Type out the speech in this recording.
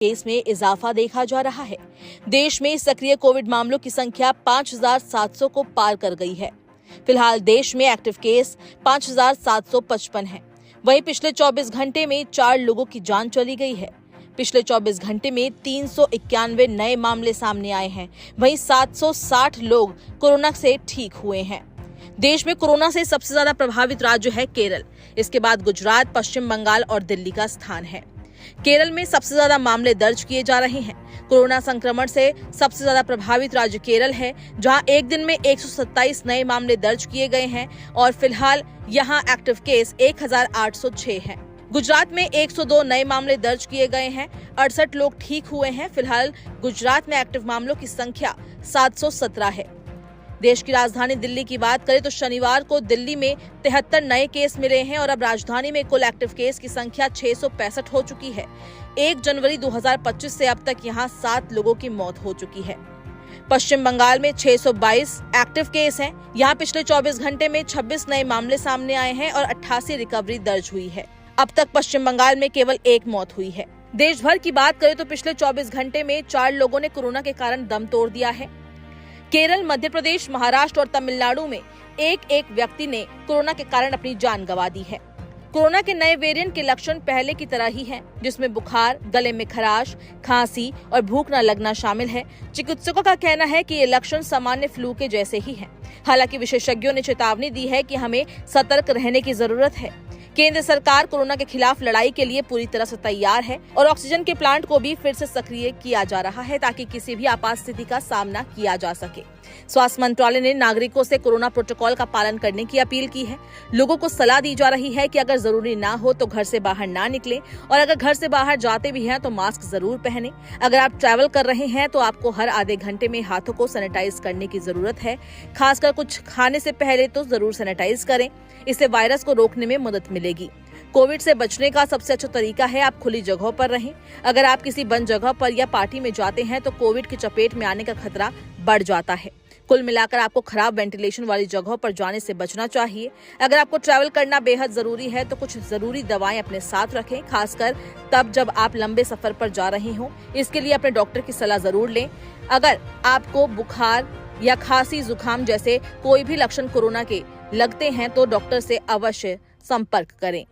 Case में इजाफा देखा जा रहा है। देश में सक्रिय कोविड मामलों की संख्या 5,700 को पार कर गई है। फिलहाल देश में एक्टिव केस 5,755 हैं। वहीं पिछले 24 घंटे में 4 लोगों की जान चली गई है। पिछले 24 घंटे में 391 नए मामले सामने आए हैं। वहीं 760 लोग कोरोना से ठीक हुए हैं। देश में कोरोना से सबसे ज्यादा प्रभावित राज्य है केरल। इसके बाद गुजरात, पश्चिम बंगाल और दिल्ली का स्थान है। केरल में सबसे ज्यादा मामले दर्ज किए जा रहे हैं। कोरोना संक्रमण से सबसे ज्यादा प्रभावित राज्य केरल है, जहां एक दिन में 127 नए मामले दर्ज किए गए हैं और फिलहाल यहां एक्टिव केस 1,806 हैं। गुजरात में 102 नए मामले दर्ज किए गए हैं। 68 लोग ठीक हुए हैं। फिलहाल गुजरात में एक्टिव मामलों की संख्या 717 है। देश की राजधानी दिल्ली की बात करें तो शनिवार को दिल्ली में 73 नए केस मिले हैं और अब राजधानी में कुल एक्टिव केस की संख्या 665 हो चुकी है। 1 जनवरी 2025 से अब तक यहां 7 लोगों की मौत हो चुकी है। पश्चिम बंगाल में 622 एक्टिव केस हैं। यहां पिछले 24 घंटे में 26 नए मामले सामने आए हैं और 88 रिकवरी दर्ज हुई है। अब तक पश्चिम बंगाल में केवल 1 मौत हुई है। देश भर की बात करें तो पिछले 24 घंटे में 4 लोगों ने कोरोना के कारण दम तोड़ दिया है। केरल, मध्य प्रदेश, महाराष्ट्र और तमिलनाडु में एक व्यक्ति ने कोरोना के कारण अपनी जान गंवा दी है। कोरोना के नए वेरिएंट के लक्षण पहले की तरह ही हैं, जिसमें बुखार, गले में खराश, खांसी और भूख न लगना शामिल है। चिकित्सकों का कहना है कि ये लक्षण सामान्य फ्लू के जैसे ही हैं। हालांकि विशेषज्ञों ने चेतावनी दी है कि हमें सतर्क रहने की जरूरत है। केंद्र सरकार कोरोना के खिलाफ लड़ाई के लिए पूरी तरह से तैयार है और ऑक्सीजन के प्लांट को भी फिर से सक्रिय किया जा रहा है ताकि किसी भी आपात स्थिति का सामना किया जा सके। स्वास्थ्य मंत्रालय ने नागरिकों से कोरोना प्रोटोकॉल का पालन करने की अपील की है। लोगों को सलाह दी जा रही है कि अगर जरूरी ना हो तो घर से बाहर ना निकलें और अगर घर से बाहर जाते भी हैं तो मास्क जरूर पहनें। अगर आप ट्रैवल कर रहे हैं तो आपको हर आधे घंटे में हाथों को सैनिटाइज करने की जरूरत है। खासकर कुछ खाने से पहले तो जरूर सैनिटाइज करें। इससे वायरस को रोकने में मदद मिलेगी। कोविड से बचने का सबसे अच्छा तरीका है आप खुली जगहों पर रहें। अगर आप किसी बंद जगह पर या पार्टी में जाते हैं तो कोविड की चपेट में आने का खतरा बढ़ जाता है। कुल मिलाकर आपको खराब वेंटिलेशन वाली जगहों पर जाने से बचना चाहिए। अगर आपको ट्रैवल करना बेहद जरूरी है तो कुछ जरूरी दवाएं अपने साथ रखें, खासकर तब जब आप लंबे सफर पर जा रहे हों। इसके लिए अपने डॉक्टर की सलाह जरूर लें। अगर आपको बुखार या खांसी, जुकाम जैसे कोई भी लक्षण कोरोना के लगते हैं तो डॉक्टर से अवश्य संपर्क करें।